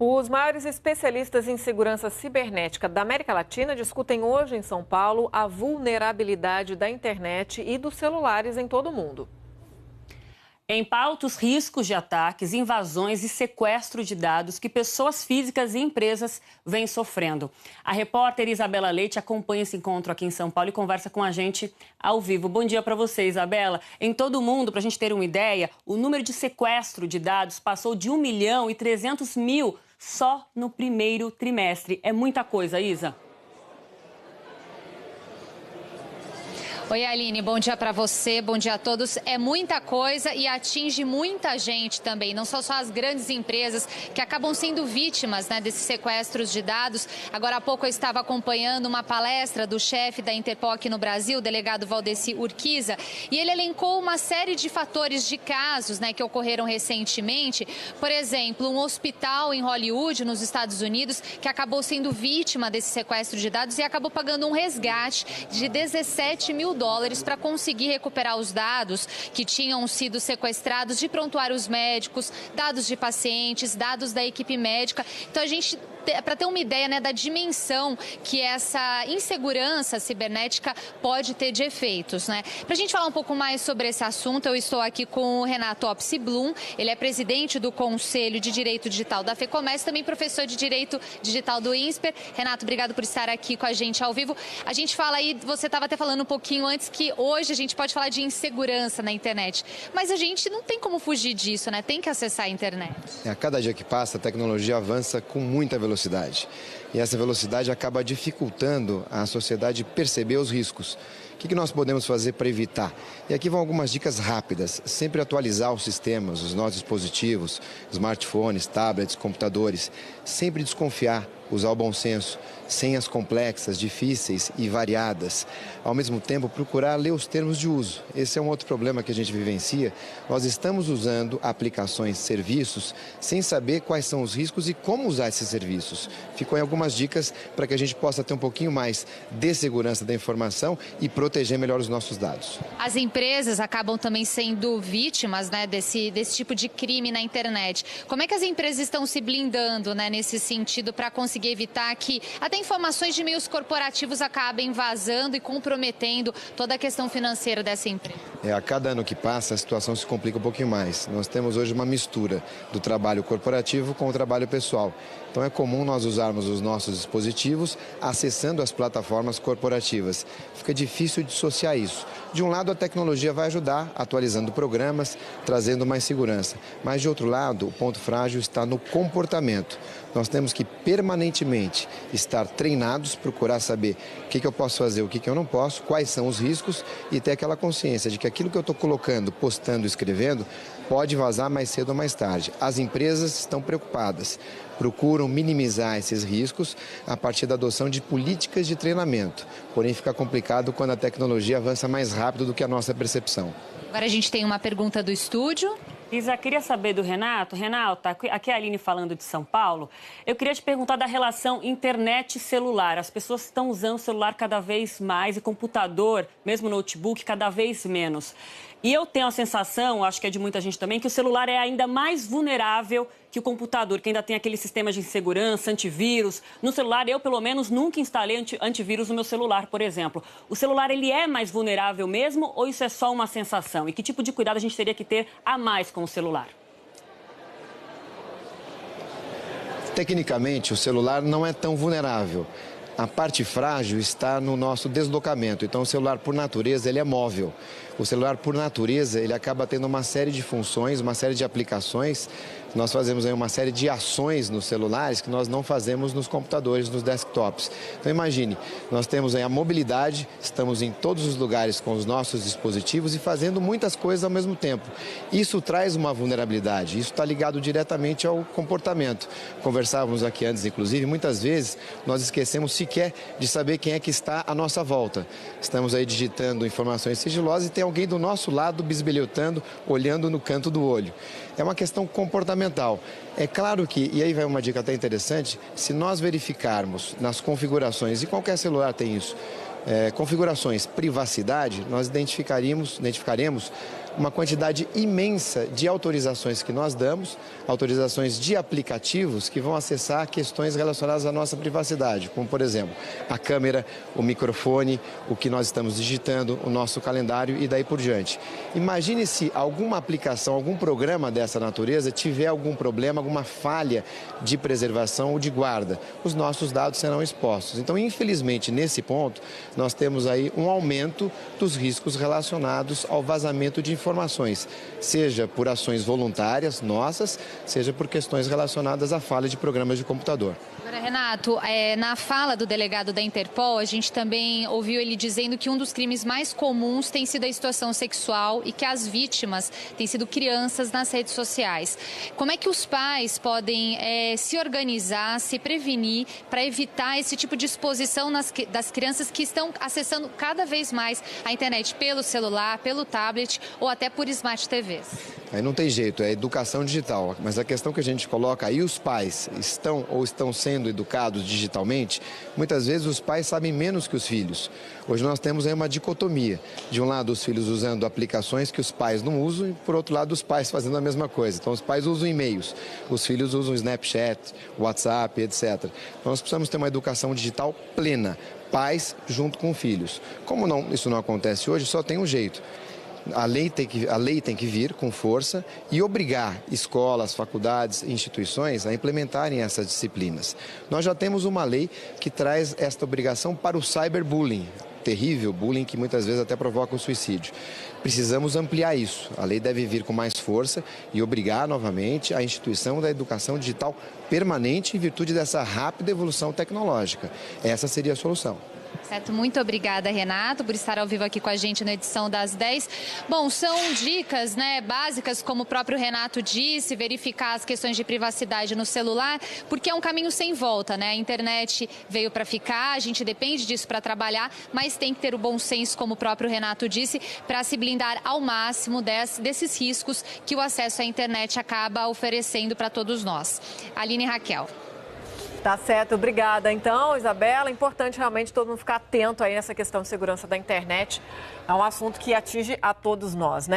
Os maiores especialistas em segurança cibernética da América Latina discutem hoje em São Paulo a vulnerabilidade da internet e dos celulares em todo o mundo. Em pauta, os riscos de ataques, invasões e sequestro de dados que pessoas físicas e empresas vêm sofrendo. A repórter Isabela Leite acompanha esse encontro aqui em São Paulo e conversa com a gente ao vivo. Bom dia para você, Isabela. Em todo o mundo, para a gente ter uma ideia, o número de sequestro de dados passou de 1.300.000 só no primeiro trimestre. É muita coisa, Isa. Oi, Aline, bom dia para você, bom dia a todos. É muita coisa e atinge muita gente também, não são só as grandes empresas que acabam sendo vítimas, desses sequestros de dados. Agora há pouco eu estava acompanhando uma palestra do chefe da Interpol aqui no Brasil, o delegado Valdeci Urquiza, e ele elencou uma série de fatores de casos que ocorreram recentemente. Por exemplo, um hospital em Hollywood, nos Estados Unidos, que acabou sendo vítima desse sequestro de dados e acabou pagando um resgate de $17 mil para conseguir recuperar os dados que tinham sido sequestrados de prontuários médicos, dados de pacientes, dados da equipe médica. Então, para ter uma ideia da dimensão que essa insegurança cibernética pode ter de efeitos. Para a gente falar um pouco mais sobre esse assunto, eu estou aqui com o Renato Opsi-Blum. Ele é presidente do Conselho de Direito Digital da FEComércio, também professor de Direito Digital do INSPER. Renato, obrigado por estar aqui com a gente ao vivo. A gente fala aí, você estava até falando um pouquinho antes que hoje a gente pode falar de insegurança na internet, mas a gente não tem como fugir disso, tem que acessar a internet. A cada dia que passa, a tecnologia avança com muita velocidade. E essa velocidade acaba dificultando a sociedade perceber os riscos. O que nós podemos fazer para evitar? E aqui vão algumas dicas rápidas. Sempre atualizar os sistemas, os nossos dispositivos, smartphones, tablets, computadores. Sempre desconfiar, usar o bom senso. Senhas complexas, difíceis e variadas. Ao mesmo tempo, procurar ler os termos de uso. Esse é um outro problema que a gente vivencia. Nós estamos usando aplicações, serviços, sem saber quais são os riscos e como usar esses serviços. Ficou em algumas dicas para que a gente possa ter um pouquinho mais de segurança da informação e proteger melhor os nossos dados. As empresas acabam também sendo vítimas desse tipo de crime na internet. Como é que as empresas estão se blindando nesse sentido para conseguir evitar que até informações de meios corporativos acabem vazando e comprometendo toda a questão financeira dessa empresa? A cada ano que passa, a situação se complica um pouquinho mais. Nós temos hoje uma mistura do trabalho corporativo com o trabalho pessoal. Então é comum nós usarmos os nossos dispositivos acessando as plataformas corporativas. Fica difícil dissociar isso. De um lado, a tecnologia vai ajudar, atualizando programas, trazendo mais segurança. Mas, de outro lado, o ponto frágil está no comportamento. Nós temos que permanentemente estar treinados, procurar saber o que eu posso fazer, o que eu não posso, quais são os riscos e ter aquela consciência de que aquilo que eu estou colocando, postando, escrevendo, pode vazar mais cedo ou mais tarde. As empresas estão preocupadas, procuram minimizar esses riscos a partir da adoção de políticas de treinamento. Porém, fica complicado quando a tecnologia avança mais rápido do que a nossa percepção. Agora a gente tem uma pergunta do estúdio. Isa, queria saber do Renato. Renato, aqui é a Aline falando de São Paulo. Eu queria te perguntar da relação internet-celular. As pessoas estão usando o celular cada vez mais e computador, mesmo notebook, cada vez menos. E eu tenho a sensação, acho que é de muita gente também, que o celular é ainda mais vulnerável que o computador, que ainda tem aquele sistema de segurança, antivírus. No celular, eu, pelo menos, nunca instalei antivírus no meu celular, por exemplo. O celular, ele é mais vulnerável mesmo ou isso é só uma sensação? E que tipo de cuidado a gente teria que ter a mais com o celular? Tecnicamente, o celular não é tão vulnerável. A parte frágil está no nosso deslocamento. Então, o celular, por natureza, ele é móvel. O celular, por natureza, ele acaba tendo uma série de funções, uma série de aplicações. Nós fazemos aí uma série de ações nos celulares que nós não fazemos nos computadores, nos desktops. Então, imagine, nós temos aí a mobilidade, estamos em todos os lugares com os nossos dispositivos e fazendo muitas coisas ao mesmo tempo. Isso traz uma vulnerabilidade, isso está ligado diretamente ao comportamento. Conversávamos aqui antes, inclusive, muitas vezes nós esquecemos sequer de saber quem é que está à nossa volta. Estamos aí digitando informações sigilosas e tem alguém do nosso lado bisbilhotando, olhando no canto do olho. É uma questão comportamental. É claro que, e aí vai uma dica até interessante, se nós verificarmos nas configurações, e qualquer celular tem isso, configurações privacidade, nós identificaremos uma quantidade imensa de autorizações que nós damos, autorizações de aplicativos que vão acessar questões relacionadas à nossa privacidade, como, por exemplo, a câmera, o microfone, o que nós estamos digitando, o nosso calendário e daí por diante. Imagine se alguma aplicação, algum programa dessa natureza tiver algum problema, alguma falha de preservação ou de guarda. Os nossos dados serão expostos. Então, infelizmente, nesse ponto, nós temos aí um aumento dos riscos relacionados ao vazamento de informações, seja por ações voluntárias nossas, seja por questões relacionadas à falha de programas de computador. Agora, Renato, na fala do delegado da Interpol, a gente também ouviu ele dizendo que um dos crimes mais comuns tem sido a extorsão sexual e que as vítimas têm sido crianças nas redes sociais. Como é que os pais podem se organizar, se prevenir para evitar esse tipo de exposição das crianças que estão acessando cada vez mais a internet pelo celular, pelo tablet ou até por Smart TVs? Aí não tem jeito, é educação digital. Mas a questão que a gente coloca aí, os pais estão sendo educados digitalmente, muitas vezes os pais sabem menos que os filhos. Hoje nós temos aí uma dicotomia. De um lado, os filhos usando aplicações que os pais não usam e, por outro lado, os pais fazendo a mesma coisa. Então, os pais usam e-mails, os filhos usam Snapchat, WhatsApp, etc. Então, nós precisamos ter uma educação digital plena, pais junto com filhos. Como isso não acontece hoje, só tem um jeito. A lei tem que vir com força e obrigar escolas, faculdades, instituições a implementarem essas disciplinas. Nós já temos uma lei que traz esta obrigação para o cyberbullying, terrível bullying que muitas vezes até provoca o suicídio. Precisamos ampliar isso. A lei deve vir com mais força e obrigar novamente a instituição da educação digital permanente em virtude dessa rápida evolução tecnológica. Essa seria a solução. Certo, muito obrigada, Renato, por estar ao vivo aqui com a gente na edição das 10. Bom, são dicas, básicas, como o próprio Renato disse, verificar as questões de privacidade no celular, porque é um caminho sem volta, A internet veio para ficar, a gente depende disso para trabalhar, mas tem que ter o bom senso, como o próprio Renato disse, para se blindar ao máximo desses riscos que o acesso à internet acaba oferecendo para todos nós. Aline e Raquel. Tá certo, obrigada. Então, Isabela, é importante realmente todo mundo ficar atento aí nessa questão de segurança da internet. É um assunto que atinge a todos nós,